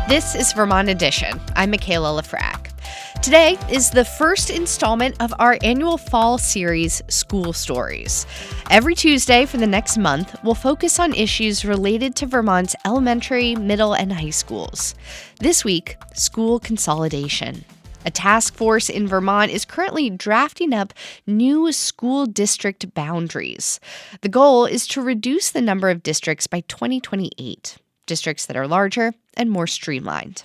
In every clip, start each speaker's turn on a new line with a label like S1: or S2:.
S1: This is Vermont Edition. I'm Michaela Lafrac. Today is the first installment of our annual fall series, School Stories. Every Tuesday for the next month, we'll focus on issues related to Vermont's elementary, middle, and high schools. This week, school consolidation. A task force in Vermont is currently drafting up new school district boundaries. The goal is to reduce the number of districts by 2028, districts that are larger and more streamlined.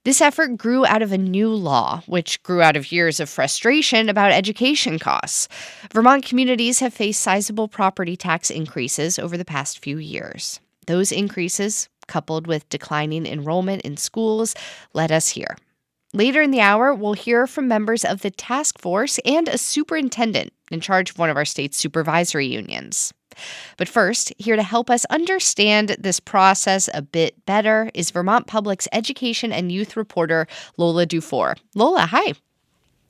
S1: This effort grew out of a new law, which grew out of years of frustration about education costs. Vermont communities have faced sizable property tax increases over the past few years. Those increases, coupled with declining enrollment in schools, led us here. Later in the hour, we'll hear from members of the task force and a superintendent in charge of one of our state's supervisory unions. But first, here to help us understand this process a bit better is Vermont Public's education and youth reporter, Lola Dufour. Lola, hi.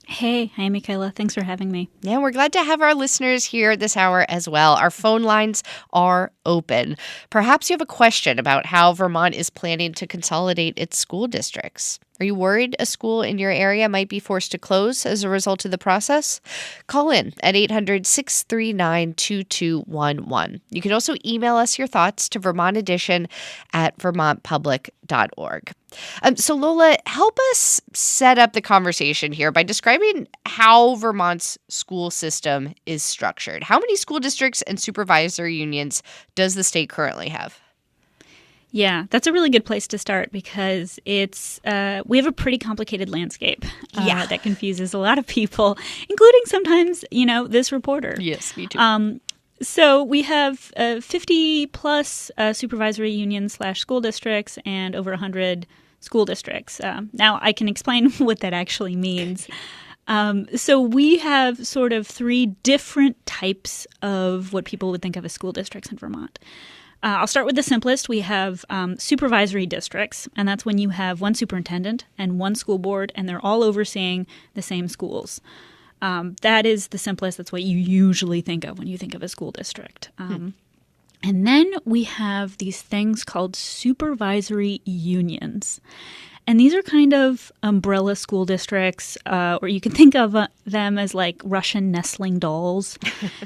S2: Hey. Hi, Michaela. Thanks for having me.
S1: Yeah, we're glad to have our listeners here this hour as well. Our phone lines are open. Perhaps you have a question about how Vermont is planning to consolidate its school districts. Are you worried a school in your area might be forced to close as a result of the process? Call in at 800-639-2211. You can also email us your thoughts to vermontedition@vermontpublic.org. So Lola, help us set up the conversation here by describing how Vermont's school system is structured. How many school districts and supervisory unions does the state currently have?
S2: Yeah, that's a really good place to start because it's we have a pretty complicated landscape that confuses a lot of people, including sometimes, this reporter.
S1: Yes, me too.
S2: So we have 50 plus supervisory unions / school districts and over 100 school districts. Now I can explain what that actually means. So we have sort of three different types of what people would think of as school districts in Vermont. I'll start with the simplest. We have supervisory districts, and that's when you have one superintendent and one school board, and they're all overseeing the same schools. That is the simplest. That's what you usually think of when you think of a school district. And then we have these things called supervisory unions. And these are kind of umbrella school districts, or you can think of them as like Russian nestling dolls.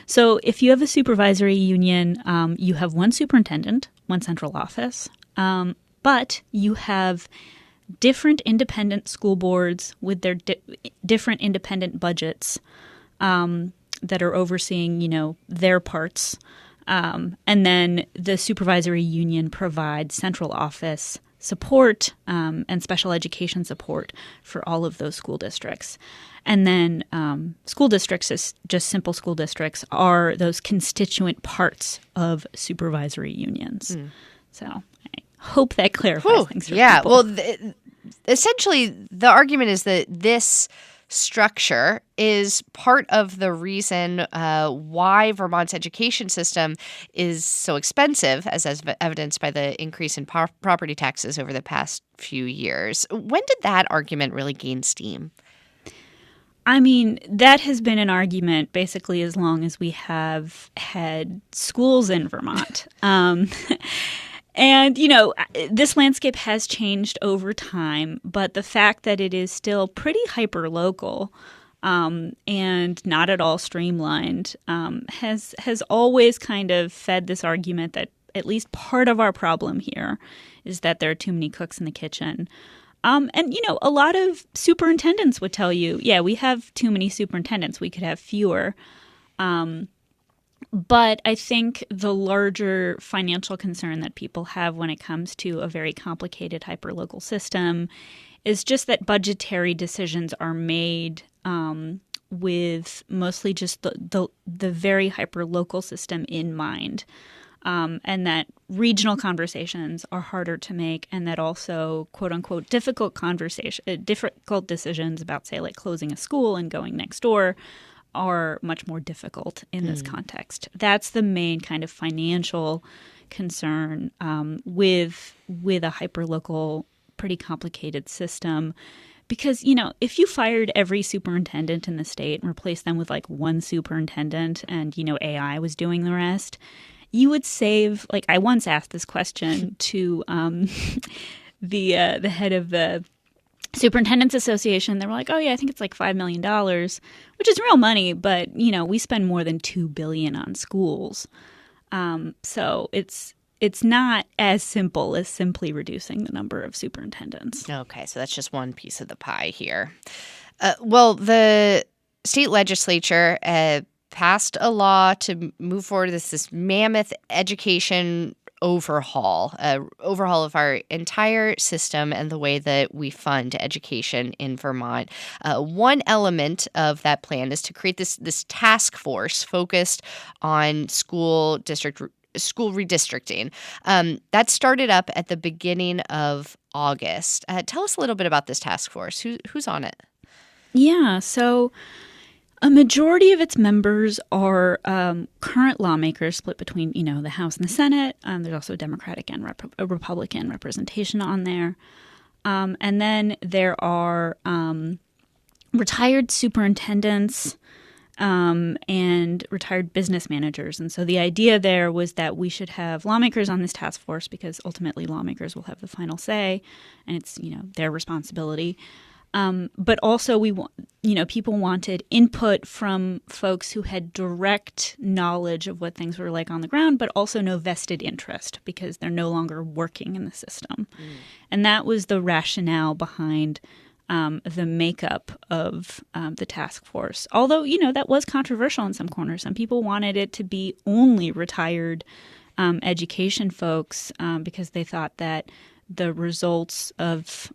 S2: So if you have a supervisory union, you have one superintendent, one central office, but you have different independent school boards with their different independent budgets that are overseeing, their parts. And then the supervisory union provides central office support and special education support for all of those school districts. And then school districts, just simple school districts, are those constituent parts of supervisory unions. So I hope that clarifies things for people.
S1: Well, essentially, the argument is that this structure is part of the reason why Vermont's education system is so expensive, as evidenced by the increase in property taxes over the past few years. When did that argument really gain steam?
S2: I mean, that has been an argument basically as long as we have had schools in Vermont. And, this landscape has changed over time, but the fact that it is still pretty hyper-local and not at all streamlined has always kind of fed this argument that at least part of our problem here is that there are too many cooks in the kitchen. And, a lot of superintendents would tell you, yeah, we have too many superintendents. We could have fewer. But I think the larger financial concern that people have when it comes to a very complicated hyperlocal system is just that budgetary decisions are made with mostly just the very hyperlocal system in mind, and that regional conversations are harder to make, and that also quote unquote difficult decisions about, say, like closing a school and going next door are much more difficult in this context. That's the main kind of financial concern with a hyperlocal, pretty complicated system. Because, if you fired every superintendent in the state and replaced them with like one superintendent and, AI was doing the rest, you would save, like I once asked this question to the head of the Superintendent's Association. They were like, "Oh yeah, I think it's like $5 million, which is real money, but we spend more than $2 billion on schools, so it's not as simple as simply reducing the number of superintendents."
S1: Okay, so that's just one piece of the pie here. Well, the state legislature passed a law to move forward with this mammoth education overhaul of our entire system and the way that we fund education in Vermont. One element of that plan is to create this task force focused on school redistricting. That started up at the beginning of August. Tell us a little bit about this task force. Who's on it?
S2: Yeah, so a majority of its members are current lawmakers split between, the House and the Senate. There's also Democratic and Republican representation on there. And then there are retired superintendents and retired business managers. And so the idea there was that we should have lawmakers on this task force because ultimately lawmakers will have the final say and it's, their responsibility. But also people wanted input from folks who had direct knowledge of what things were like on the ground, but also no vested interest because they're no longer working in the system. And that was the rationale behind the makeup of the task force. Although, that was controversial in some corners. Some people wanted it to be only retired education folks because they thought that the results of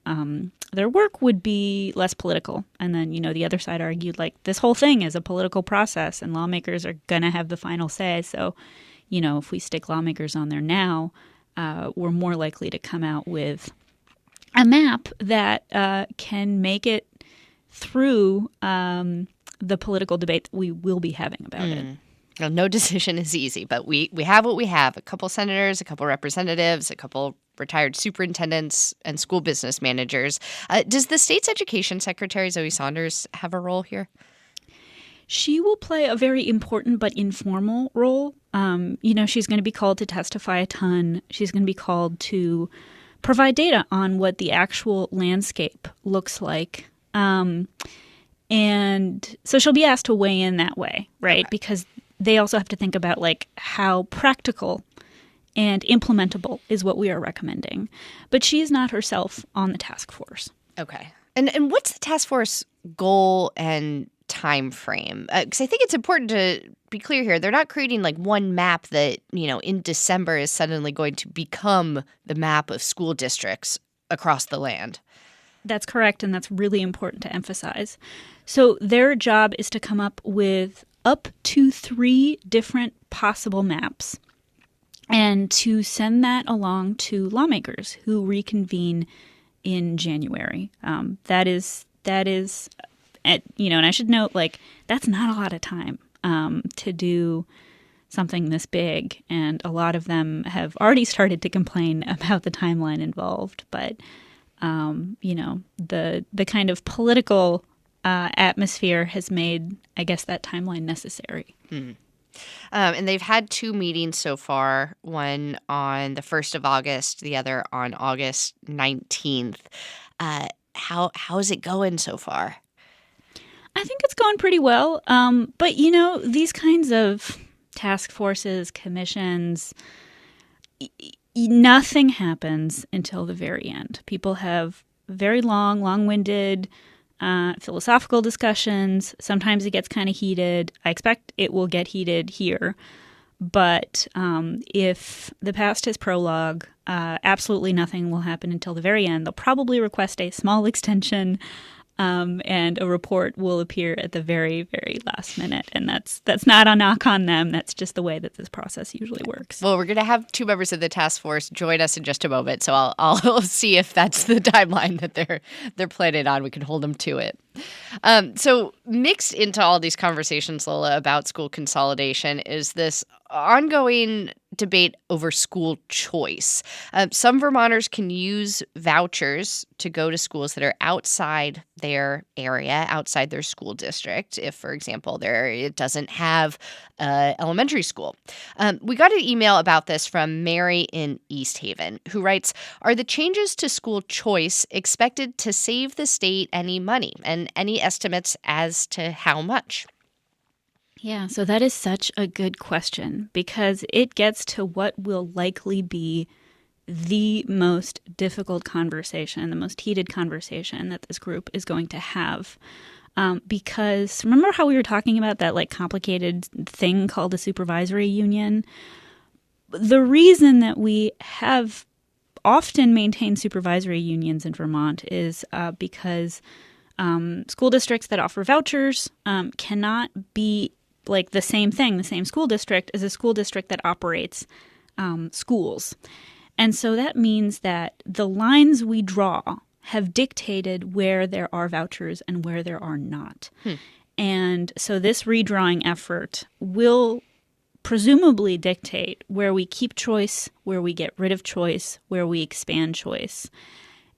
S2: their work would be less political. And then, the other side argued like this whole thing is a political process and lawmakers are going to have the final say. So, if we stick lawmakers on there now, we're more likely to come out with a map that can make it through the political debate that we will be having about it.
S1: Well, no decision is easy, but we have what we have. A couple senators, a couple representatives, a couple retired superintendents, and school business managers. Does the state's education secretary, Zoe Saunders, have a role here?
S2: She will play a very important but informal role. She's going to be called to testify a ton. She's going to be called to provide data on what the actual landscape looks like. And so she'll be asked to weigh in that way, right? Okay. Because they also have to think about like how practical and implementable is what we are recommending. But she is not herself on the task force. Okay.
S1: And what's the task force goal and time frame? Because I think it's important to be clear here. They're not creating like one map that, in December is suddenly going to become the map of school districts across the land.
S2: That's correct, and that's really important to emphasize. So their job is to come up with up to 3 different possible maps and to send that along to lawmakers who reconvene in January. That is, and I should note, like, that's not a lot of time to do something this big, and a lot of them have already started to complain about the timeline involved. But the kind of political atmosphere has made, I guess, that timeline necessary.
S1: And they've had 2 meetings so far, one on the 1st of August, the other on August 19th. How's it going so far?
S2: I think it's going pretty well. But, these kinds of task forces, commissions, nothing happens until the very end. People have very long-winded philosophical discussions. Sometimes it gets kind of heated. I expect it will get heated here. But if the past is prologue, absolutely nothing will happen until the very end. They'll probably request a small extension, and a report will appear at the very, very last minute. And that's not a knock on them. That's just the way that this process usually works.
S1: Well, we're going to have 2 members of the task force join us in just a moment. So I'll see if that's the timeline that they're planning on. We can hold them to it. So mixed into all these conversations, Lola, about school consolidation is this ongoing debate over school choice. Some Vermonters can use vouchers to go to schools that are outside their area, outside their school district. If, for example, it doesn't have elementary school. We got an email about this from Mary in East Haven, who writes, "Are the changes to school choice expected to save the state any money, and any estimates as to how much?"
S2: Yeah, so that is such a good question because it gets to what will likely be the most difficult conversation, the most heated conversation that this group is going to have. Because remember how we were talking about that complicated thing called a supervisory union? The reason that we have often maintained supervisory unions in Vermont is because school districts that offer vouchers cannot be the same thing, the same school district as a school district that operates schools. And so that means that the lines we draw have dictated where there are vouchers and where there are not. And so this redrawing effort will presumably dictate where we keep choice, where we get rid of choice, where we expand choice.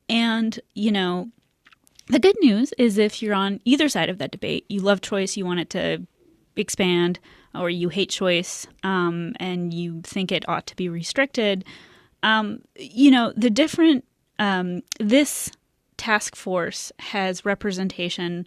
S2: And, the good news is if you're on either side of that debate, you love choice, you want it to expand, or you hate choice and you think it ought to be restricted, the different this task force has representation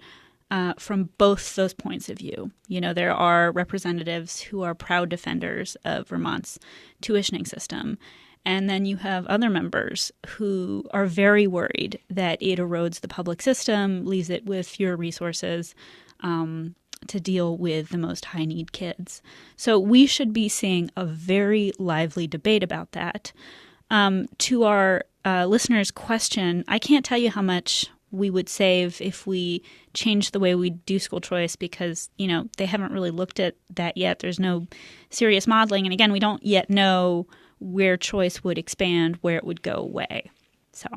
S2: from both those points of view. There are representatives who are proud defenders of Vermont's tuitioning system. And then you have other members who are very worried that it erodes the public system, leaves it with fewer resources to deal with the most high-need kids. So we should be seeing a very lively debate about that. To our listeners' question, I can't tell you how much we would save if we changed the way we do school choice because, they haven't really looked at that yet. There's no serious modeling. And again, we don't yet know where choice would expand, where it would go away. So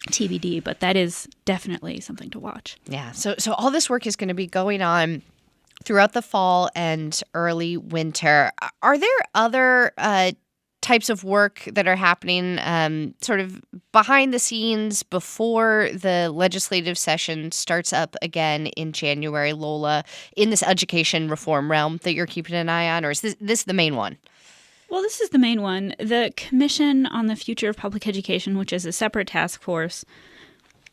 S2: TBD, but that is definitely something to watch.
S1: Yeah. So all this work is going to be going on throughout the fall and early winter. Are there other types of work that are happening sort of behind the scenes before the legislative session starts up again in January, Lola, in this education reform realm that you're keeping an eye on? Or is this the main one?
S2: Well, this is the main one. The Commission on the Future of Public Education, which is a separate task force,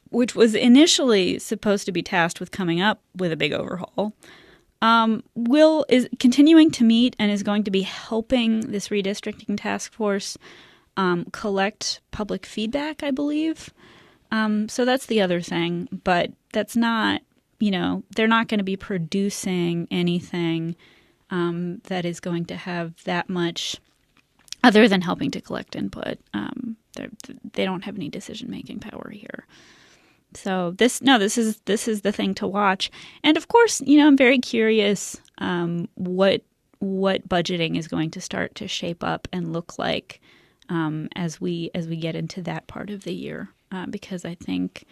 S2: which was initially supposed to be tasked with coming up with a big overhaul, is continuing to meet and is going to be helping this redistricting task force collect public feedback, I believe. So that's the other thing. But that's not, they're not going to be producing anything that is going to have that much other than helping to collect input. They don't have any decision-making power here. So this is the thing to watch. And of course, I'm very curious what budgeting is going to start to shape up and look like as we get into that part of the year. Because I think,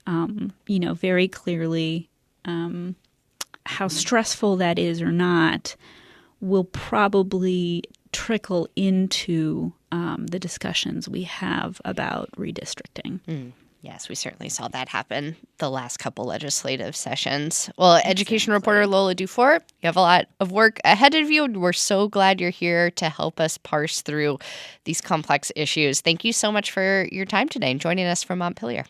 S2: very clearly how stressful that is or not will probably trickle into the discussions we have about redistricting.
S1: Yes, we certainly saw that happen the last couple legislative sessions. Well, education reporter Lola Dufour, you have a lot of work ahead of you, and we're so glad you're here to help us parse through these complex issues. Thank you so much for your time today and joining us from Montpelier.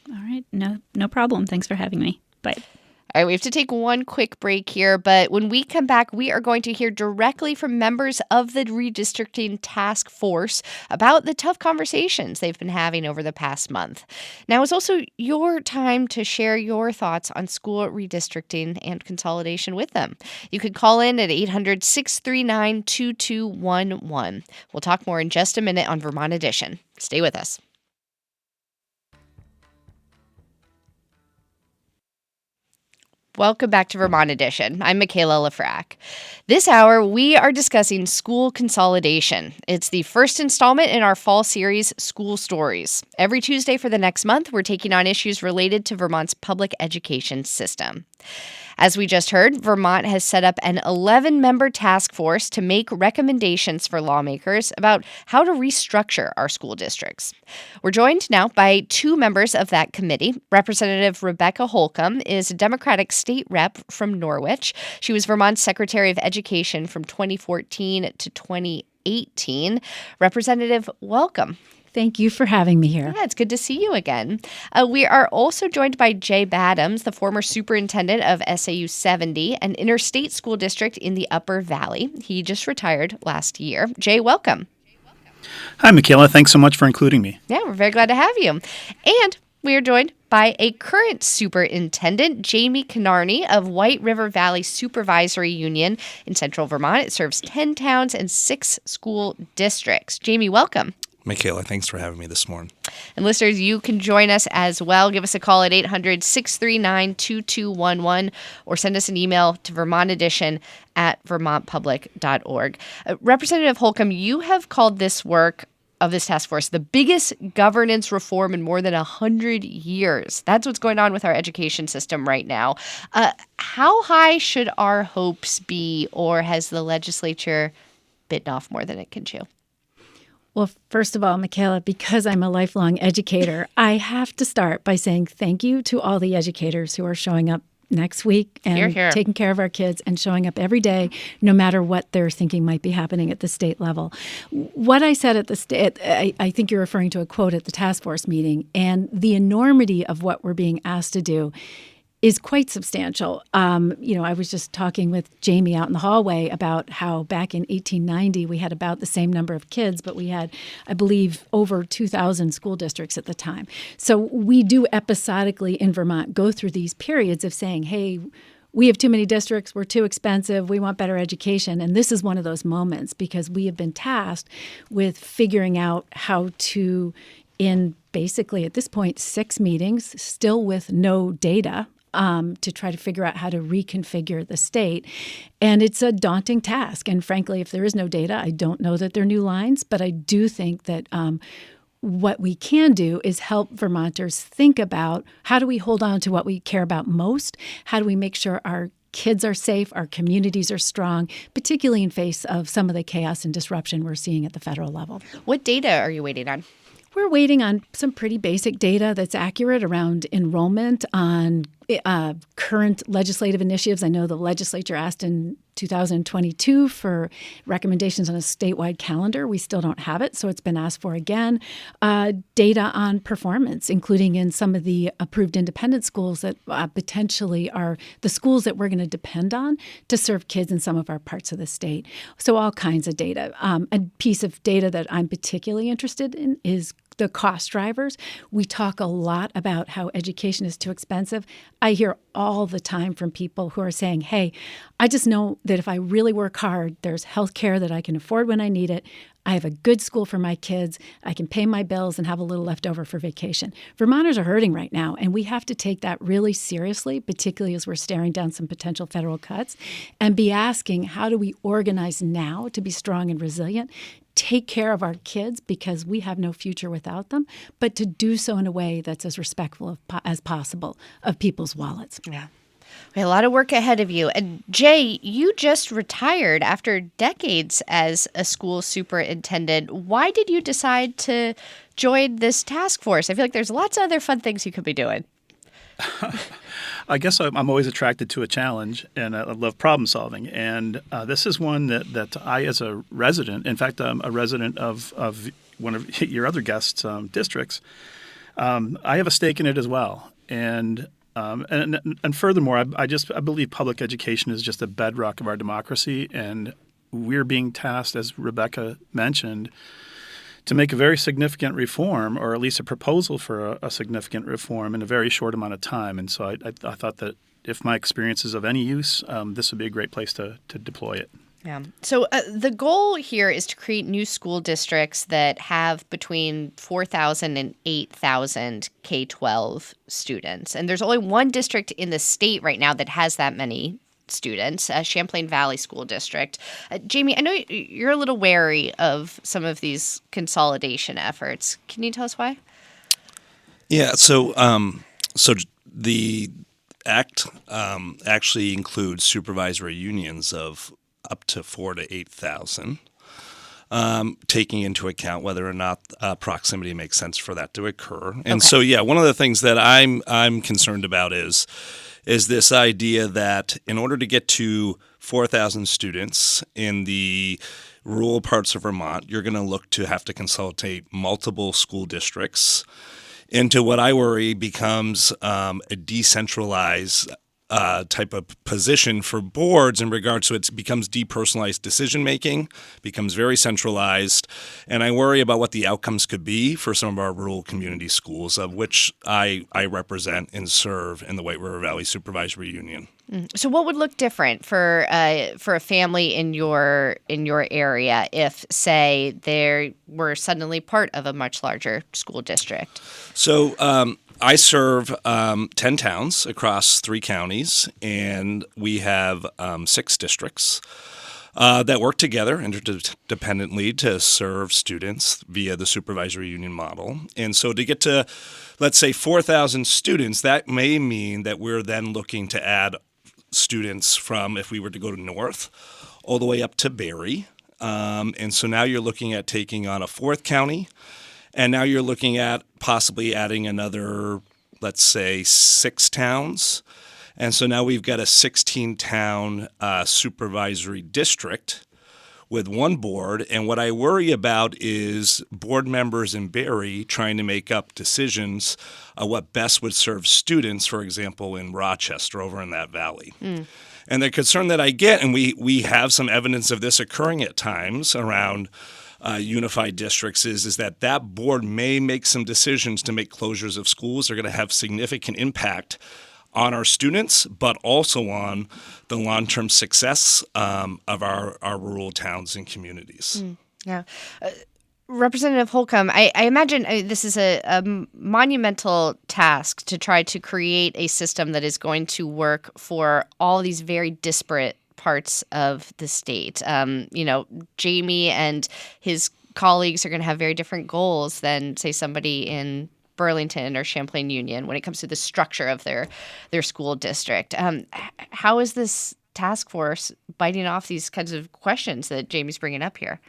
S2: All right. No problem. Thanks for having me. Bye.
S1: All right, we have to take one quick break here, but when we come back, we are going to hear directly from members of the redistricting task force about the tough conversations they've been having over the past month. Now is also your time to share your thoughts on school redistricting and consolidation with them. You could call in at 800-639-2211. We'll talk more in just a minute on Vermont Edition. Stay with us. Welcome back to Vermont Edition. I'm Michaela Lafrac. This hour, we are discussing school consolidation. It's the first installment in our fall series, School Stories. Every Tuesday for the next month, we're taking on issues related to Vermont's public education system. As we just heard, Vermont has set up an 11-member task force to make recommendations for lawmakers about how to restructure our school districts. We're joined now by two members of that committee. Representative Rebecca Holcomb is a Democratic state rep from Norwich. She was Vermont's Secretary of Education from 2014 to 2018. Representative, welcome.
S3: Thank you for having me here.
S1: Yeah, it's good to see you again. We are also joined by Jay Badams, the former superintendent of SAU 70, an interstate school district in the Upper Valley. He just retired last year. Jay, welcome.
S4: Hi, Michaela. Thanks so much for including me.
S1: Yeah, we're very glad to have you. And we are joined by a current superintendent, Jamie Konarny of White River Valley Supervisory Union in Central Vermont. It serves 10 towns and 6 school districts. Jamie, welcome.
S5: Michaela, thanks for having me this morning.
S1: And listeners, you can join us as well. Give us a call at 800-639-2211 or send us an email to vermontedition@vermontpublic.org. Representative Holcomb, you have called this work of this task force the biggest governance reform in more than 100 years. That's what's going on with our education system right now. How high should our hopes be, or has the legislature bitten off more than it can chew?
S3: Well, first of all, Michaela, because I'm a lifelong educator, I have to start by saying thank you to all the educators who are showing up next week and taking care of our kids and showing up every day, no matter what they're thinking might be happening at the state level. What I said at the state, I think you're referring to a quote at the task force meeting, and the enormity of what we're being asked to do is quite substantial. I was just talking with Jamie out in the hallway about how back in 1890, we had about the same number of kids, but we had, I believe, over 2,000 school districts at the time. So we do episodically in Vermont go through these periods of saying, hey, we have too many districts, we're too expensive, we want better education. And this is one of those moments because we have been tasked with figuring out how to, in basically at this point, 6 meetings, still with no data, to try to figure out how to reconfigure the state. And it's a daunting task. And frankly, if there is no data, I don't know that there are new lines, but I do think that what we can do is help Vermonters think about how do we hold on to what we care about most? How do we make sure our kids are safe, our communities are strong, particularly in face of some of the chaos and disruption we're seeing at the federal level.
S1: What data are you waiting on?
S3: We're waiting on some pretty basic data that's accurate around enrollment, on current legislative initiatives. I know the legislature asked in 2022 for recommendations on a statewide calendar. We still don't have it, so it's been asked for again. Data on performance, including in some of the approved independent schools that potentially are the schools that we're going to depend on to serve kids in some of our parts of the state. So all kinds of data. A piece of data that I'm particularly interested in is the cost drivers. We talk a lot about how education is too expensive. I hear all the time from people who are saying, hey, I just know that if I really work hard, there's health care that I can afford when I need it. I have a good school for my kids. I can pay my bills and have a little left over for vacation. Vermonters are hurting right now, and we have to take that really seriously, particularly as we're staring down some potential federal cuts, and be asking, how do we organize now to be strong and resilient? Take care of our kids because we have no future without them, but to do so in a way that's as respectful as possible of people's wallets.
S1: Yeah. We have a lot of work ahead of you. And Jay, you just retired after decades as a school superintendent. Why did you decide to join this task force? I feel like there's lots of other fun things you could be doing.
S4: I guess I'm always attracted to a challenge, and I love problem solving. And this is one that I, as a resident, in fact, I'm a resident of one of your other guests' districts, I have a stake in it as well. And furthermore, I believe public education is just a bedrock of our democracy, and we're being tasked, as Rebecca mentioned, to make a very significant reform, or at least a proposal for a significant reform in a very short amount of time. And so I thought that if my experience is of any use, this would be a great place to deploy it.
S1: Yeah. So the goal here is to create new school districts that have between 4,000 and 8,000 K-12 students. And there's only one district in the state right now that has that many students, Champlain Valley School District. Jamie, I know you're a little wary of some of these consolidation efforts. Can you tell us why?
S5: Yeah. So the act actually includes supervisory unions of up to 4,000 to 8,000, taking into account whether or not proximity makes sense for that to occur. And so, one of the things that I'm concerned about is this idea that in order to get to 4,000 students in the rural parts of Vermont, you're going to look to have to consolidate multiple school districts into what I worry becomes a decentralized type of position for boards in regards to it becomes depersonalized decision making, becomes very centralized, and I worry about what the outcomes could be for some of our rural community schools, of which I represent and serve in the White River Valley Supervisory Union.
S1: So, what would look different for a family in your area if, say, they were suddenly part of a much larger school district?
S5: So, I serve 10 towns across 3 counties, and we have 6 districts that work together interdependently to serve students via the supervisory union model. And so to get to, let's say, 4,000 students, that may mean that we're then looking to add students from, if we were to go to north, all the way up to Barrie. And so now you're looking at taking on a 4th county. And now you're looking at possibly adding another, let's say, 6 towns. And so now we've got a 16-town supervisory district with one board. And what I worry about is board members in Barrie trying to make up decisions what best would serve students, for example, in Rochester over in that valley. And the concern that I get, and we have some evidence of this occurring at times around unified districts, is that board may make some decisions to make closures of schools. They're going to have significant impact on our students, but also on the long-term success of our rural towns and communities.
S1: Yeah. Representative Holcomb, I imagine this is a monumental task to try to create a system that is going to work for all these very disparate parts of the state. Jamie and his colleagues are going to have very different goals than, say, somebody in Burlington or Champlain Union when it comes to the structure of their school district. How is this task force biting off these kinds of questions that Jamie's bringing up here?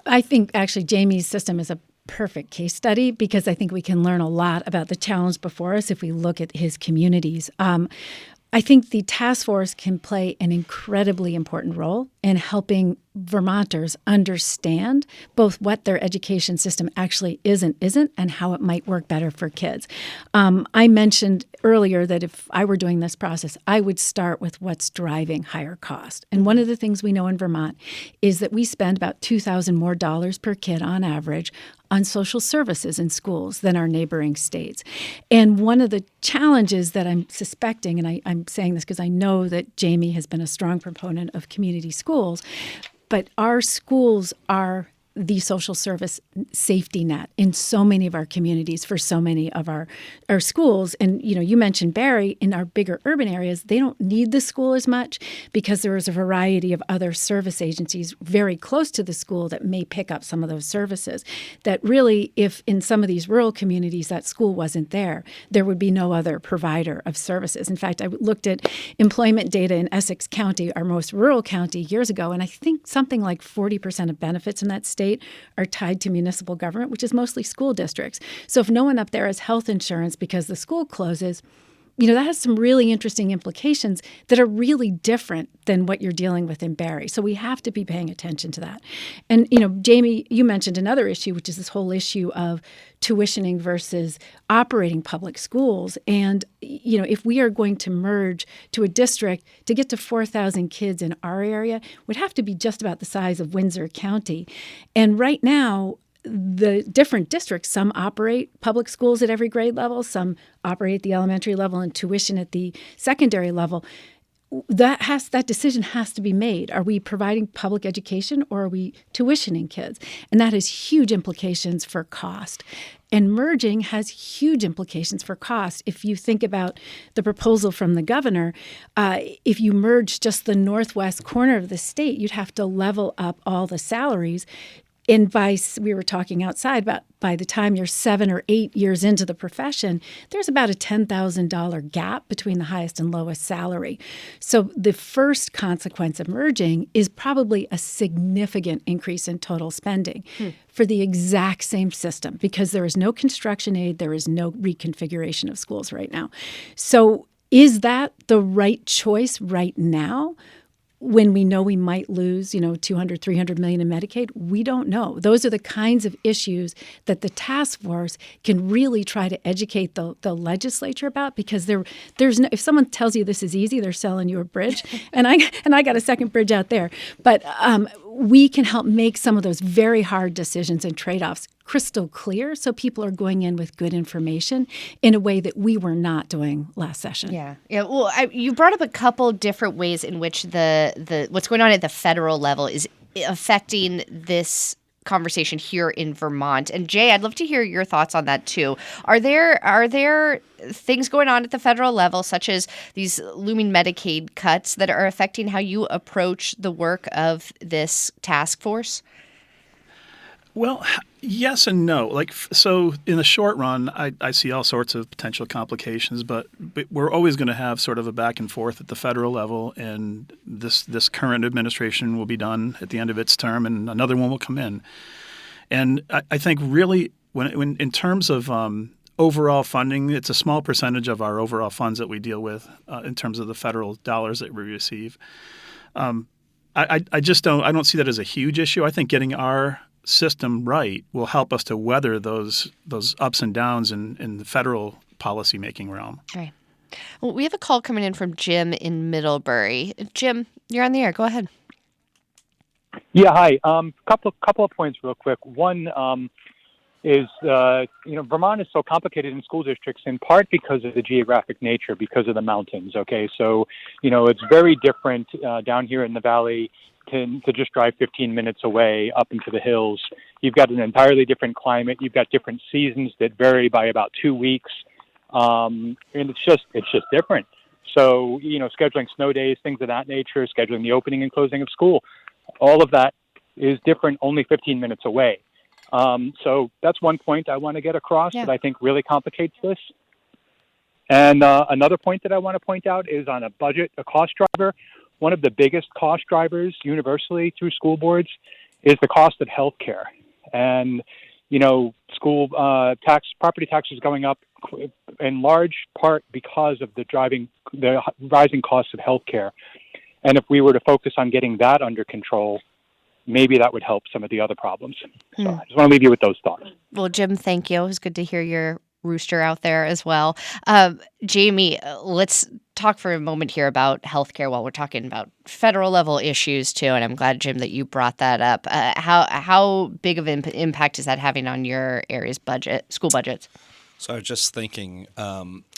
S3: I think actually Jamie's system is a perfect case study because I think we can learn a lot about the challenge before us if we look at his communities. I think the task force can play an incredibly important role in helping Vermonters understand both what their education system actually is and isn't and how it might work better for kids. I mentioned earlier that if I were doing this process, I would start with what's driving higher cost. And one of the things we know in Vermont is that we spend about $2,000 more per kid on average on social services in schools than our neighboring states. And one of the challenges that I'm suspecting, and I'm saying this because I know that Jamie has been a strong proponent of community schools, but our schools are the social service safety net in so many of our communities for so many of our schools. And, you mentioned Barrie. In our bigger urban areas, they don't need the school as much because there is a variety of other service agencies very close to the school that may pick up some of those services. That really, if in some of these rural communities that school wasn't there would be no other provider of services. In fact, I looked at employment data in Essex County, our most rural county, years ago, and I think something like 40% of benefits in that state are tied to municipal government, which is mostly school districts. So if no one up there has health insurance because the school closes, that has some really interesting implications that are really different than what you're dealing with in Barrie. So we have to be paying attention to that. And, Jamie, you mentioned another issue, which is this whole issue of tuitioning versus operating public schools. And, if we are going to merge to a district to get to 4,000 kids in our area, would have to be just about the size of Windsor County. And right now, the different districts, some operate public schools at every grade level, some operate at the elementary level and tuition at the secondary level. that decision has to be made. Are we providing public education or are we tuitioning kids? And that has huge implications for cost. And merging has huge implications for cost. If you think about the proposal from the governor, if you merge just the northwest corner of the state, you'd have to level up all the salaries. And we were talking outside about by the time you're 7 or 8 years into the profession, there's about a $10,000 gap between the highest and lowest salary. So the first consequence of merging is probably a significant increase in total spending for the exact same system, because there is no construction aid, there is no reconfiguration of schools right now. So is that the right choice right now? When we know we might lose, 200, 300 million in Medicaid? We don't know. Those are the kinds of issues that the task force can really try to educate the legislature about, because there's no, if someone tells you this is easy, they're selling you a bridge. and I got a second bridge out there. But we can help make some of those very hard decisions and trade-offs crystal clear, so people are going in with good information in a way that we were not doing last session.
S1: Yeah. Well, you brought up a couple different ways in which the what's going on at the federal level is affecting this conversation here in Vermont. And Jay, I'd love to hear your thoughts on that too. Are there things going on at the federal level, such as these looming Medicaid cuts, that are affecting how you approach the work of this task force?
S4: Well, yes and no. So in the short run, I see all sorts of potential complications, but we're always going to have sort of a back and forth at the federal level, and this current administration will be done at the end of its term, and another one will come in. And I think really when in terms of overall funding, it's a small percentage of our overall funds that we deal with in terms of the federal dollars that we receive. I don't see that as a huge issue. I think getting our system right will help us to weather those ups and downs in the federal policymaking realm.
S1: Right. Well, we have a call coming in from Jim in Middlebury. Jim, you're on the air. Go ahead.
S6: Yeah, hi. Couple of points real quick. One is Vermont is so complicated in school districts in part because of the geographic nature, because of the mountains. Okay, so it's very different down here in the valley to just drive 15 minutes away up into the hills. You've got an entirely different climate. You've got different seasons that vary by about 2 weeks, and it's just different. So scheduling snow days, things of that nature, scheduling the opening and closing of school, all of that is different, only 15 minutes away. So that's one point I want to get across that I think really complicates this. And another point that I want to point out is on a cost driver. One of the biggest cost drivers universally through school boards is the cost of health care. And, school property taxes going up in large part because of the rising costs of health care. And if we were to focus on getting that under control, maybe that would help some of the other problems. So I just want to leave you with those thoughts.
S1: Well, Jim, thank you. It was good to hear your rooster out there as well. Jamie, let's talk for a moment here about healthcare while we're talking about federal level issues too. And I'm glad, Jim, that you brought that up. How big of an impact is that having on your area's school budgets?
S5: So I was just thinking,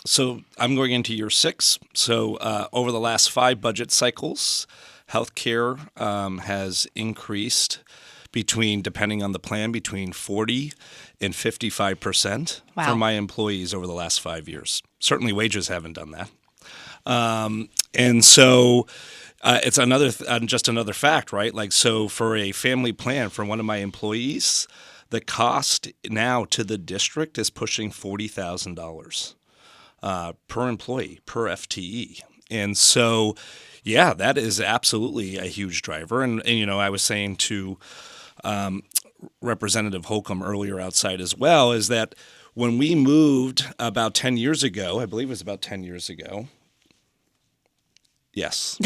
S5: so I'm going into year 6. So over the last 5 budget cycles, healthcare has increased depending on the plan, between 40 and 55% for my employees over the last 5 years. Certainly wages haven't done that. And so it's just another fact, right? So for a family plan for one of my employees, the cost now to the district is pushing $40,000 per employee, per FTE. And so, that is absolutely a huge driver. And I was saying to Representative Holcomb earlier outside as well, is that when we moved about 10 years ago, I believe it was about 10 years ago, yes,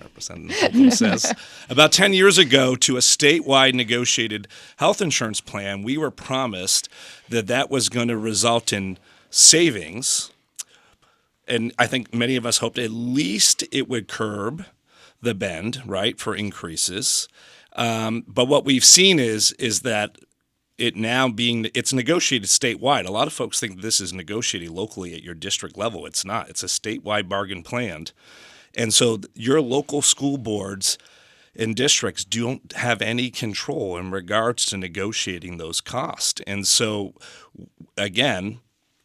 S5: Representative Holcomb says, about 10 years ago to a statewide negotiated health insurance plan, we were promised that was going to result in savings. And I think many of us hoped at least it would curb the bend, right, for increases. But what we've seen is that it's negotiated statewide. A lot of folks think this is negotiated locally at your district level. It's not. It's a statewide bargain plan. And so your local school boards and districts don't have any control in regards to negotiating those costs. And so, again,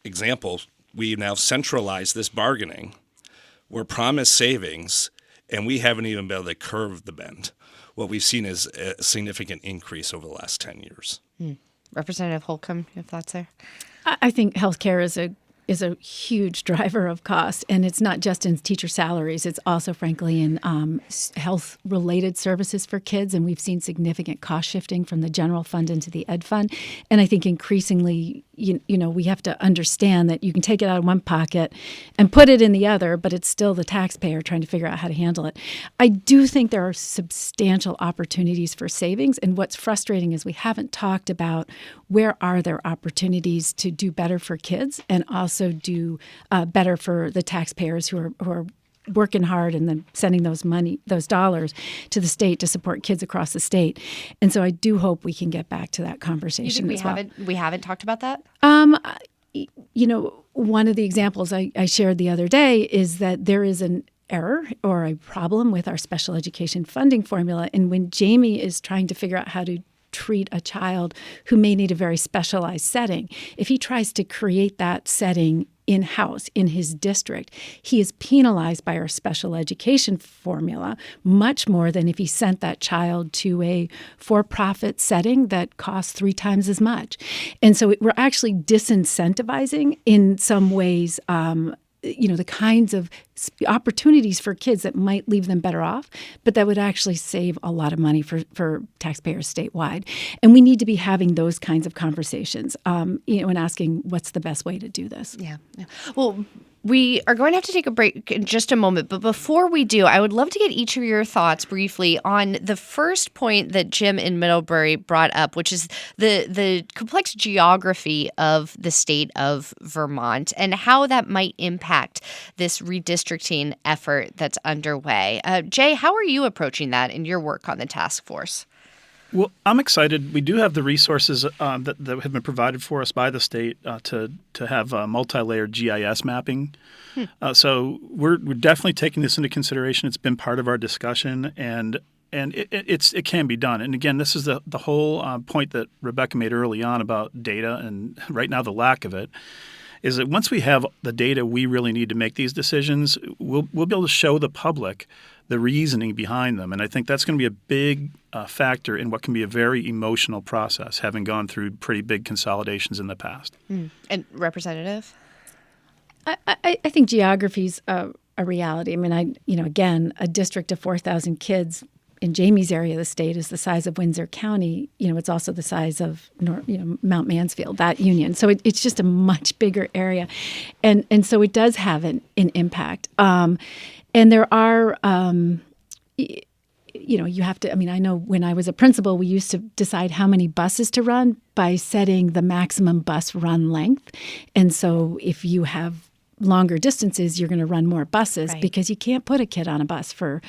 S5: example, we now centralize this bargaining. We're promised savings, and we haven't even been able to curve the bend. What we've seen is a significant increase over the last 10 years.
S1: Representative Holcomb, your thoughts there?
S3: I think healthcare is a huge driver of cost, and it's not just in teacher salaries. It's also, frankly, in health-related services for kids, and we've seen significant cost shifting from the general fund into the ed fund. And I think increasingly, we have to understand that you can take it out of one pocket and put it in the other, but it's still the taxpayer trying to figure out how to handle it. I do think there are substantial opportunities for savings, and what's frustrating is we haven't talked about where are there opportunities to do better for kids and also do better for the taxpayers who are working hard and then sending those dollars to the state to support kids across the state. And so I do hope we can get back to that conversation.
S1: You think we haven't talked about that?
S3: One of the examples I shared the other day is that there is an error or a problem with our special education funding formula. And when Jamie is trying to figure out how to treat a child who may need a very specialized setting, if he tries to create that setting in-house in his district, he is penalized by our special education formula much more than if he sent that child to a for-profit setting that costs 3 times as much. And so we're actually disincentivizing in some ways the kinds of opportunities for kids that might leave them better off, but that would actually save a lot of money for taxpayers statewide. And we need to be having those kinds of conversations, and asking what's the best way to do this.
S1: Yeah. Well, we are going to have to take a break in just a moment. But before we do, I would love to get each of your thoughts briefly on the first point that Jim in Middlebury brought up, which is the complex geography of the state of Vermont and how that might impact this redistricting effort that's underway. Jay, how are you approaching that in your work on the task force?
S4: Well, I'm excited. We do have the resources that have been provided for us by the state to have multi-layered GIS mapping. So we're definitely taking this into consideration. It's been part of our discussion, and it can be done. And again, this is the whole point that Rebecca made early on about data, and right now the lack of it. Is that once we have the data we really need to make these decisions, we'll be able to show the public the reasoning behind them. And I think that's going to be a big factor in what can be a very emotional process, having gone through pretty big consolidations in the past.
S1: And Representative?
S3: I think geography's a reality. I mean, again, a district of 4,000 kids in Jamie's area of the state is the size of Windsor County. It's also the size of Mount Mansfield, that union. So it's just a much bigger area, and so it does have an impact. And there are, you have to. I mean, I know when I was a principal, we used to decide how many buses to run by setting the maximum bus run length, and so if you have longer distances, you're going to run more buses because you can't put a kid on a bus for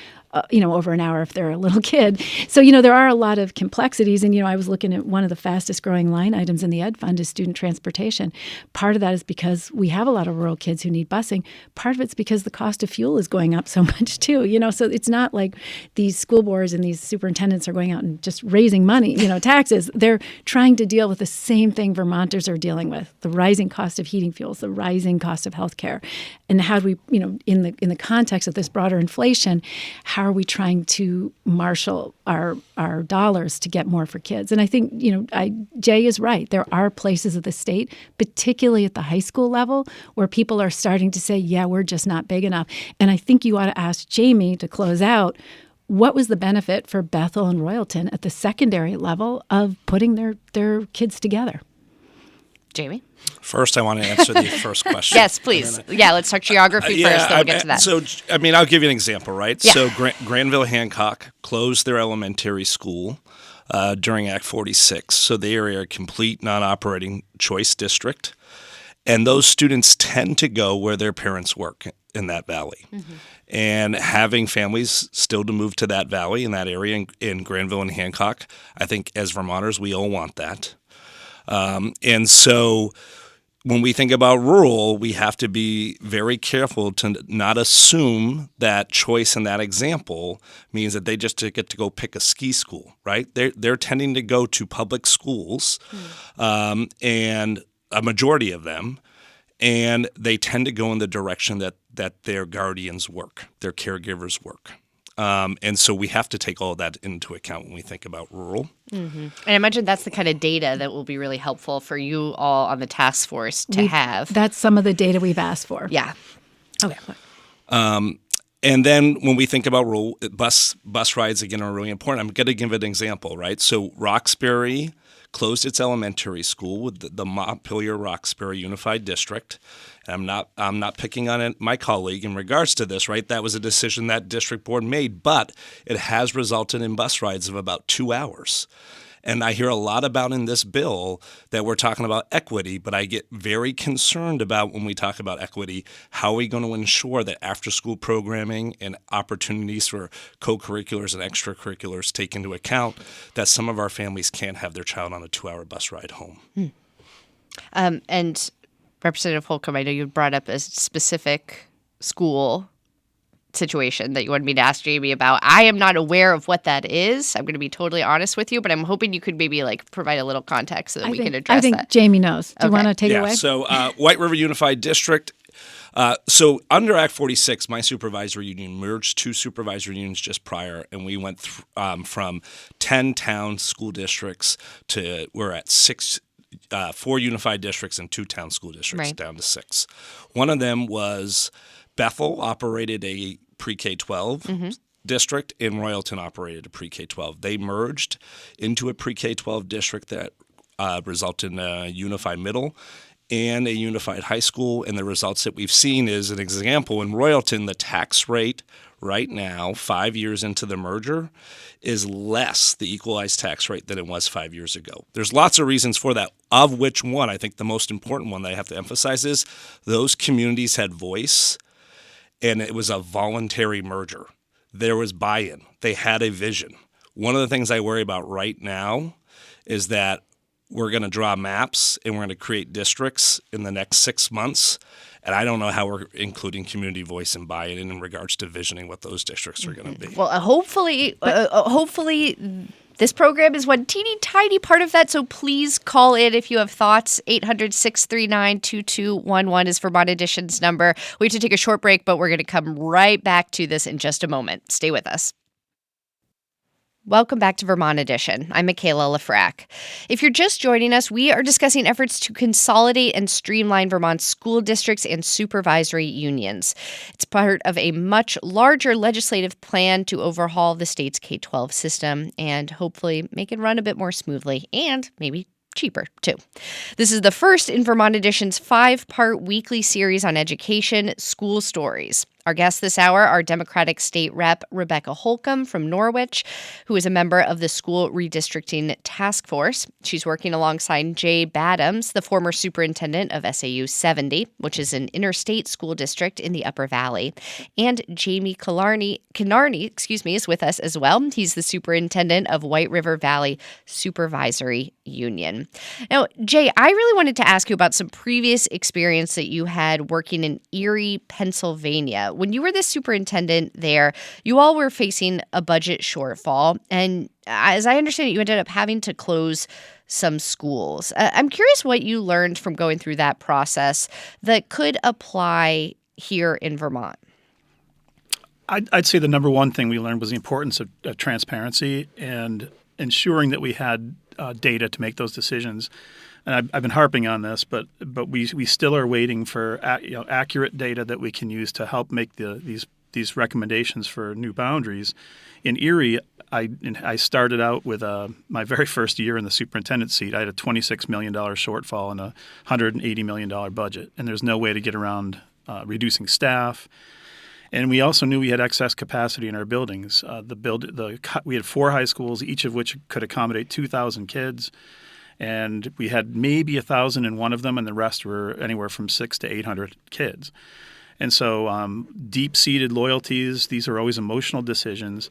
S3: over an hour if they're a little kid. So, there are a lot of complexities. And, I was looking at one of the fastest growing line items in the Ed Fund is student transportation. Part of that is because we have a lot of rural kids who need busing. Part of it's because the cost of fuel is going up so much too, so it's not like these school boards and these superintendents are going out and just raising money, taxes. They're trying to deal with the same thing Vermonters are dealing with, the rising cost of heating fuels, the rising cost of healthcare. And how do we, in the context of this broader inflation, how are we trying to marshal our dollars to get more for kids? And I think, Jay is right. There are places of the state, particularly at the high school level, where people are starting to say, yeah, we're just not big enough. And I think you ought to ask Jamie to close out, what was the benefit for Bethel and Royalton at the secondary level of putting their kids together?
S1: Jamie?
S5: First, I want to answer the first question.
S1: Yes, please. Yeah, let's talk geography first, then we'll get to that.
S5: So, I'll give you an example, right?
S1: Yeah.
S5: So, Granville-Hancock closed their elementary school during Act 46. So, they are a complete non-operating choice district. And those students tend to go where their parents work in that valley. Mm-hmm. And having families still to move to that valley in that area in Granville and Hancock, I think as Vermonters, we all want that. And so when we think about rural, we have to be very careful to not assume that choice in that example means that they just get to go pick a ski school, right? They're tending to go to public schools, and a majority of them, and they tend to go in the direction that their guardians work, their caregivers work. And so we have to take all of that into account when we think about rural.
S1: Mm-hmm. And I imagine that's the kind of data that will be really helpful for you all on the task force to have.
S3: That's some of the data we've asked for.
S1: Yeah.
S3: Okay.
S5: And then when we think about rural, bus rides, again, are really important. I'm going to give an example, right? So Roxbury closed its elementary school with the Montpelier-Roxbury Unified District. And I'm not picking on my colleague in regards to this, right? That was a decision that district board made, but it has resulted in bus rides of about 2 hours. And I hear a lot about in this bill that we're talking about equity, but I get very concerned about when we talk about equity, how are we going to ensure that after-school programming and opportunities for co-curriculars and extracurriculars take into account that some of our families can't have their child on a 2-hour bus ride home.
S1: And Representative Holcomb, I know you brought up a specific school situation that you wanted me to ask Jamie about. I am not aware of what that is. I'm going to be totally honest with you, but I'm hoping you could maybe provide a little context so that we can address that.
S3: I think Jamie knows. Do you want to take it away?
S5: So White River Unified District. So under Act 46, my supervisory union merged 2 supervisory unions just prior, and we went from 10 town school districts to we're at 4 unified districts and 2 town school districts, down to 6. One of them was Bethel operated a pre-K-12 district, and Royalton operated a pre-K-12. They merged into a pre-K-12 district that resulted in a unified middle and a unified high school. And the results that we've seen is an example in Royalton, the tax rate right now, 5 years into the merger, is less the equalized tax rate than it was 5 years ago. There's lots of reasons for that, of which one, I think the most important one that I have to emphasize is those communities had voice, and it was a voluntary merger. There was buy-in. They had a vision. One of the things I worry about right now is that we're going to draw maps and we're going to create districts in the next 6 months, and I don't know how we're including community voice and buy-in in regards to visioning what those districts are going to be.
S1: Well, hopefully this program is one teeny tiny part of that, so please call in if you have thoughts. 800-639-2211 is Vermont Edition's number. We have to take a short break, but we're going to come right back to this in just a moment. Stay with us. Welcome back to Vermont Edition. I'm Michaela Lafrac. If you're just joining us, we are discussing efforts to consolidate and streamline Vermont's school districts and supervisory unions. It's part of a much larger legislative plan to overhaul the state's K-12 system and hopefully make it run a bit more smoothly and maybe cheaper, too. This is the first in Vermont Edition's 5-part weekly series on education, School Stories. Our guest this hour, our Democratic State Rep. Rebecca Holcomb from Norwich, who is a member of the School Redistricting Task Force. She's working alongside Jay Badams, the former superintendent of SAU 70, which is an interstate school district in the Upper Valley. And Jamie Kinarney, is with us as well. He's the superintendent of White River Valley Supervisory Union. Now, Jay, I really wanted to ask you about some previous experience that you had working in Erie, Pennsylvania. When you were the superintendent there, you all were facing a budget shortfall. And as I understand it, you ended up having to close some schools. I'm curious what you learned from going through that process that could apply here in Vermont.
S4: I'd say the number one thing we learned was the importance of transparency and ensuring that we had data to make those decisions. And I've been harping on this, but we still are waiting for accurate data that we can use to help make these recommendations for new boundaries. In Erie, I started out with my very first year in the superintendent seat. I had a $26 million shortfall and a $180 million budget, and there's no way to get around reducing staff. And we also knew we had excess capacity in our buildings. We had 4 high schools, each of which could accommodate 2,000 kids. And we had maybe 1,000 in one of them, and the rest were anywhere from 600 to 800 kids. And so deep-seated loyalties, these are always emotional decisions.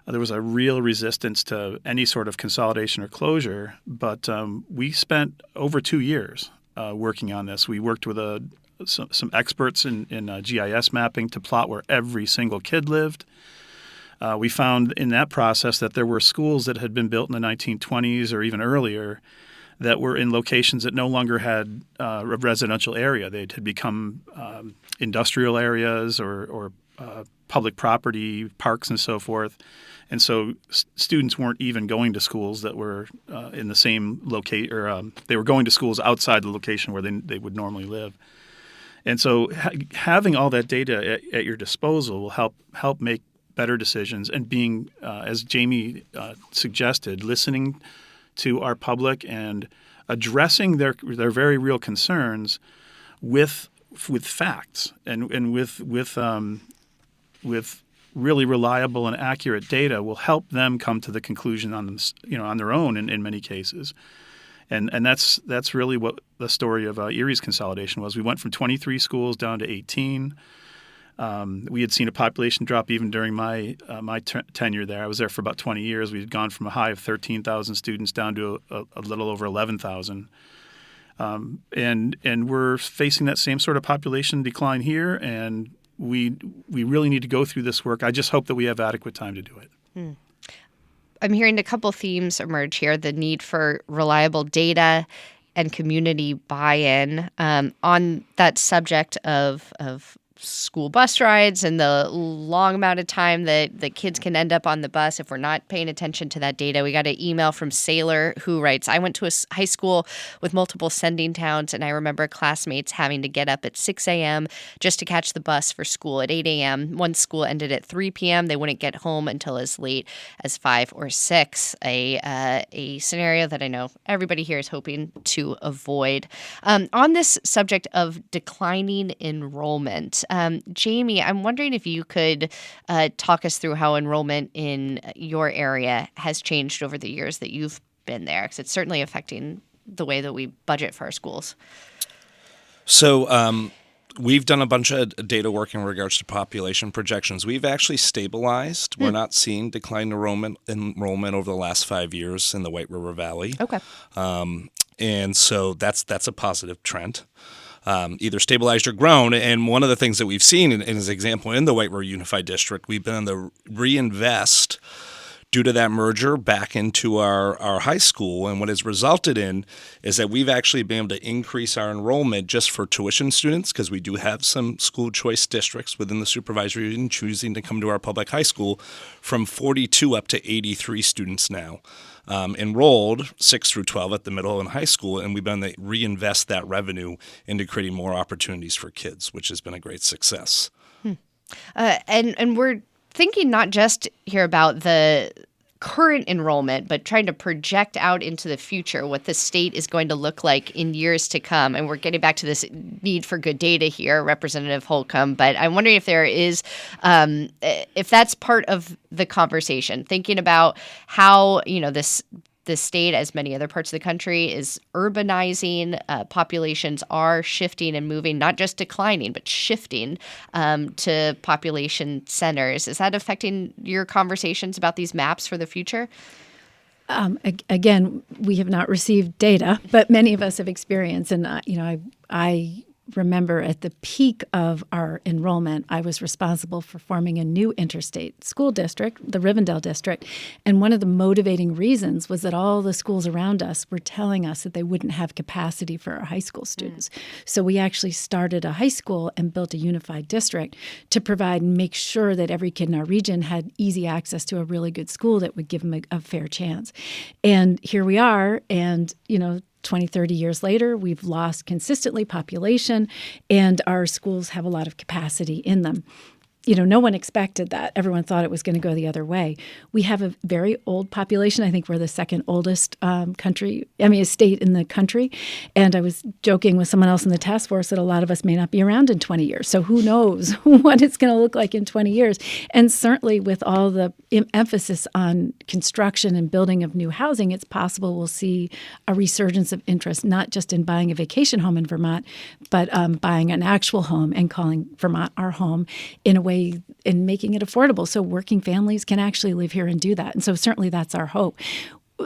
S4: There was a real resistance to any sort of consolidation or closure, but we spent over 2 years working on this. We worked with some experts in GIS mapping to plot where every single kid lived. We found in that process that there were schools that had been built in the 1920s or even earlier that were in locations that no longer had a residential area. They had become industrial areas or public property, parks, and so forth. And so students weren't even going to schools that were in the same location, or they were going to schools outside the location where they would normally live. And so having all that data at your disposal will help make better decisions, and being, as Jamie suggested, listening to our public and addressing their very real concerns with facts and with really reliable and accurate data will help them come to the conclusion on their own in many cases. And that's really what the story of Erie's consolidation was. We went from 23 schools down to 18. We had seen a population drop even during my tenure there. I was there for about 20 years. We had gone from a high of 13,000 students down to a little over 11,000. And we're facing that same sort of population decline here, and we really need to go through this work. I just hope that we have adequate time to do it.
S1: I'm hearing a couple themes emerge here: the need for reliable data and community buy-in. On that subject of school bus rides and the long amount of time that the kids can end up on the bus if we're not paying attention to that data. We got an email from Sailor who writes, I went to a high school with multiple sending towns, and I remember classmates having to get up at 6 a.m. just to catch the bus for school at 8 a.m. One school ended at 3 p.m. They wouldn't get home until as late as 5 or 6, a scenario that I know everybody here is hoping to avoid. On this subject of declining enrollment, Jamie, I'm wondering if you could talk us through how enrollment in your area has changed over the years that you've been there, because it's certainly affecting the way that we budget for our schools.
S5: So we've done a bunch of data work in regards to population projections. We've actually stabilized. We're not seeing decline enrollment over the last 5 years in the White River Valley.
S1: Okay.
S5: And so that's a positive trend. Either stabilized or grown. And one of the things that we've seen, in as an example, in the White River Unified District, we've been on the reinvest due to that merger back into our high school. And what has resulted in is that we've actually been able to increase our enrollment just for tuition students, because we do have some school choice districts within the supervisory union choosing to come to our public high school, from 42 up to 83 students now. Enrolled 6 through 12 at the middle and high school, and we've been able to reinvest that revenue into creating more opportunities for kids, which has been a great success.
S1: And we're thinking not just here about the current enrollment, but trying to project out into the future what the state is going to look like in years to come. And we're getting back to this need for good data here, Representative Holcomb. But I'm wondering if there is, if that's part of the conversation, thinking about how, the state, as many other parts of the country, is urbanizing. Populations are shifting and moving, not just declining, but shifting to population centers. Is that affecting your conversations about these maps for the future?
S3: Again, we have not received data, but many of us have experienced. And, I remember at the peak of our enrollment, I was responsible for forming a new interstate school district, the Rivendell district. And one of the motivating reasons was that all the schools around us were telling us that they wouldn't have capacity for our high school students. So we actually started a high school and built a unified district to provide and make sure that every kid in our region had easy access to a really good school that would give them a fair chance. And here we are, and, 20, 30 years later, we've lost consistently population, and our schools have a lot of capacity in them. No one expected that. Everyone thought it was going to go the other way. We have a very old population. I think we're the second oldest state in the country. And I was joking with someone else in the task force that a lot of us may not be around in 20 years. So who knows what it's going to look like in 20 years. And certainly with all the emphasis on construction and building of new housing, it's possible we'll see a resurgence of interest, not just in buying a vacation home in Vermont, but buying an actual home and calling Vermont our home in a way, and making it affordable so working families can actually live here and do that. And so certainly that's our hope.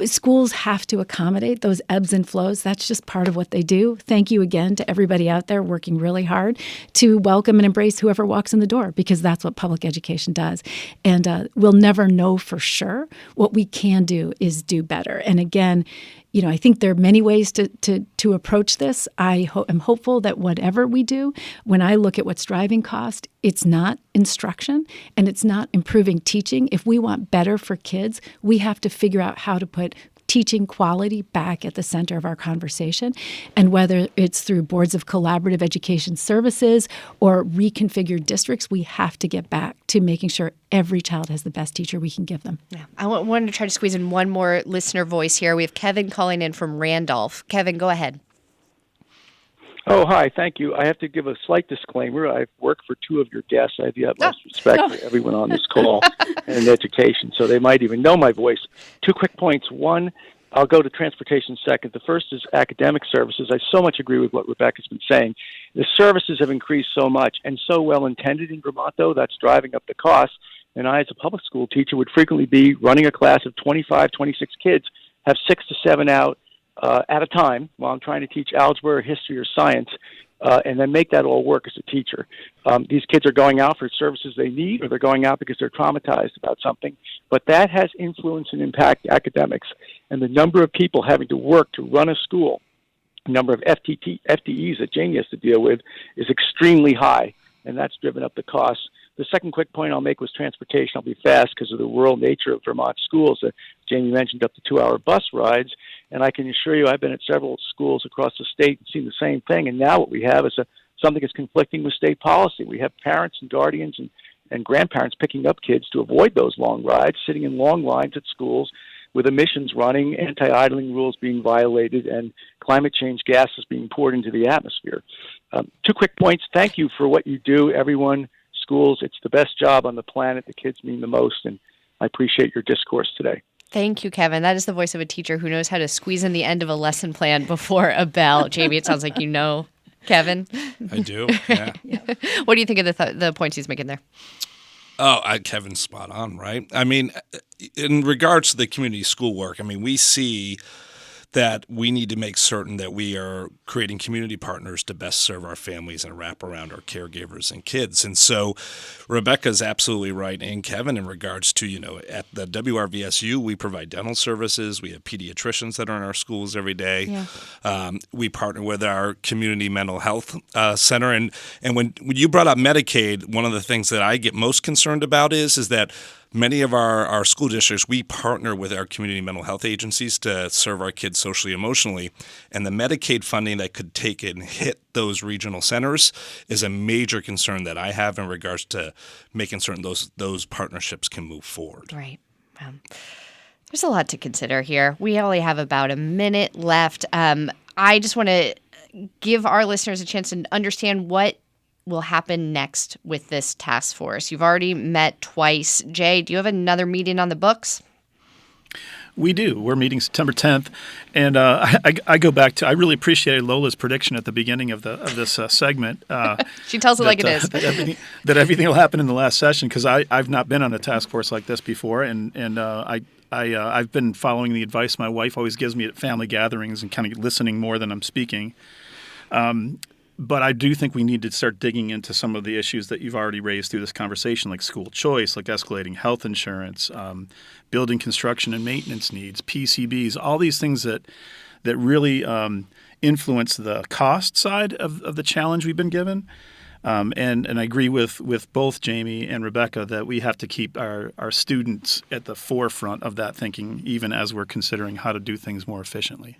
S3: schools have to accommodate those ebbs and flows. That's just part of what they do. Thank you again to everybody out there working really hard to welcome and embrace whoever walks in the door, because that's what public education does. And we'll never know for sure. What we can do is do better. And again, I think there are many ways to approach this. I am hopeful that whatever we do, when I look at what's driving cost, it's not instruction and it's not improving teaching. If we want better for kids, we have to figure out how to put teaching quality back at the center of our conversation. And whether it's through boards of collaborative education services or reconfigured districts, we have to get back to making sure every child has the best teacher we can give them.
S1: Yeah. I wanted to try to squeeze in one more listener voice here. We have Kevin calling in from Randolph. Kevin, go ahead.
S7: Oh, hi. Thank you. I have to give a slight disclaimer. I've worked for two of your guests. I have the utmost respect for everyone on this call and education, so they might even know my voice. Two quick points. One, I'll go to transportation second. The first is academic services. I so much agree with what Rebecca's been saying. The services have increased so much and so well intended in Vermont, though, that's driving up the cost. And I, as a public school teacher, would frequently be running a class of 25, 26 kids, have 6 to 7 out at a time while I'm trying to teach algebra or history or science, and then make that all work as a teacher. These kids are going out for services they need, or they're going out because they're traumatized about something, but that has influence and impact academics. And the number of people having to work to run a school, the number of FTEs that Janie has to deal with, is extremely high, and that's driven up the costs. The second quick point I'll make was transportation. I'll be fast because of the rural nature of Vermont schools. Jamie mentioned up to 2-hour bus rides, and I can assure you I've been at several schools across the state and seen the same thing. And now what we have is something that's conflicting with state policy. We have parents and guardians and grandparents picking up kids to avoid those long rides, sitting in long lines at schools with emissions running, anti-idling rules being violated, and climate change gases being poured into the atmosphere. 2 quick points. Thank you for what you do, everyone. Schools, it's the best job on the planet. The kids mean the most, and I appreciate your discourse today.
S1: Thank you, Kevin. That is the voice of a teacher who knows how to squeeze in the end of a lesson plan before a bell. Jamie, it sounds like you know Kevin.
S5: I do, yeah.
S1: What do you think of the points he's making there?
S5: Oh, Kevin's spot on, right? I mean, in regards to the community school work, I mean, we see that we need to make certain that we are creating community partners to best serve our families and wrap around our caregivers and kids. And so Rebecca's absolutely right, and Kevin, in regards to, at the WRVSU, we provide dental services. We have pediatricians that are in our schools every day. Yeah. We partner with our community mental health center. And when you brought up Medicaid, one of the things that I get most concerned about is that many of our school districts, we partner with our community mental health agencies to serve our kids socially, emotionally. And the Medicaid funding that could take and hit those regional centers is a major concern that I have in regards to making certain those partnerships can move forward.
S1: Right. There's a lot to consider here. We only have about a minute left. I just want to give our listeners a chance to understand what will happen next with this task force. You've already met twice. Jay, do you have another meeting on the books?
S4: We do. We're meeting September 10th, and I go back to, I really appreciated Lola's prediction at the beginning of this segment.
S1: She tells it like it is.
S4: That everything will happen in the last session, because I've not been on a task force like this before, and I've been following the advice my wife always gives me at family gatherings and kind of listening more than I'm speaking. But I do think we need to start digging into some of the issues that you've already raised through this conversation, like school choice, like escalating health insurance, building construction and maintenance needs, PCBs, all these things that really influence the cost side of the challenge we've been given. And I agree with both Jamie and Rebecca that we have to keep our students at the forefront of that thinking, even as we're considering how to do things more efficiently.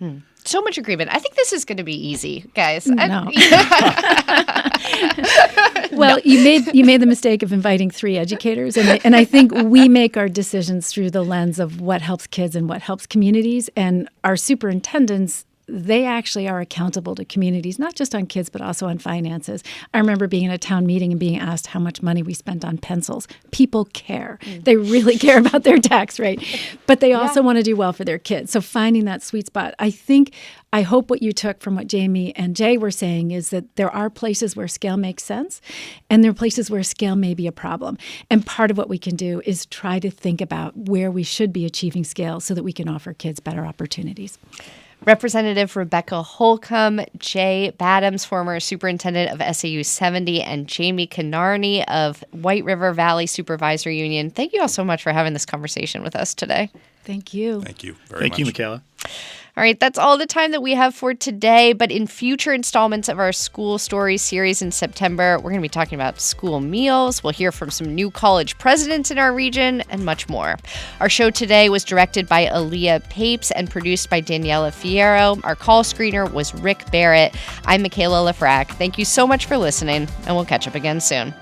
S1: So much agreement. I think this is going to be easy, guys.
S3: No. Well, you made the mistake of inviting 3 educators, and I think we make our decisions through the lens of what helps kids and what helps communities, and our superintendents they actually are accountable to communities, not just on kids, but also on finances. I remember being in a town meeting and being asked how much money we spent on pencils. People care. They really care about their tax rate, but they also want to do well for their kids. So finding that sweet spot. I hope what you took from what Jamie and Jay were saying is that there are places where scale makes sense, and there are places where scale may be a problem. And part of what we can do is try to think about where we should be achieving scale so that we can offer kids better opportunities.
S1: Representative Rebecca Holcomb, Jay Badams, former superintendent of SAU 70, and Jamie Canarney of White River Valley Supervisory Union. Thank you all so much for having this conversation with us today.
S3: Thank you.
S5: Thank you very much.
S4: Thank you, Michaela.
S1: All right, that's all the time that we have for today. But in future installments of our School Stories series in September, we're going to be talking about school meals. We'll hear from some new college presidents in our region and much more. Our show today was directed by Aaliyah Papes and produced by Daniela Fierro. Our call screener was Rick Barrett. I'm Michaela Lafrac. Thank you so much for listening, and we'll catch up again soon.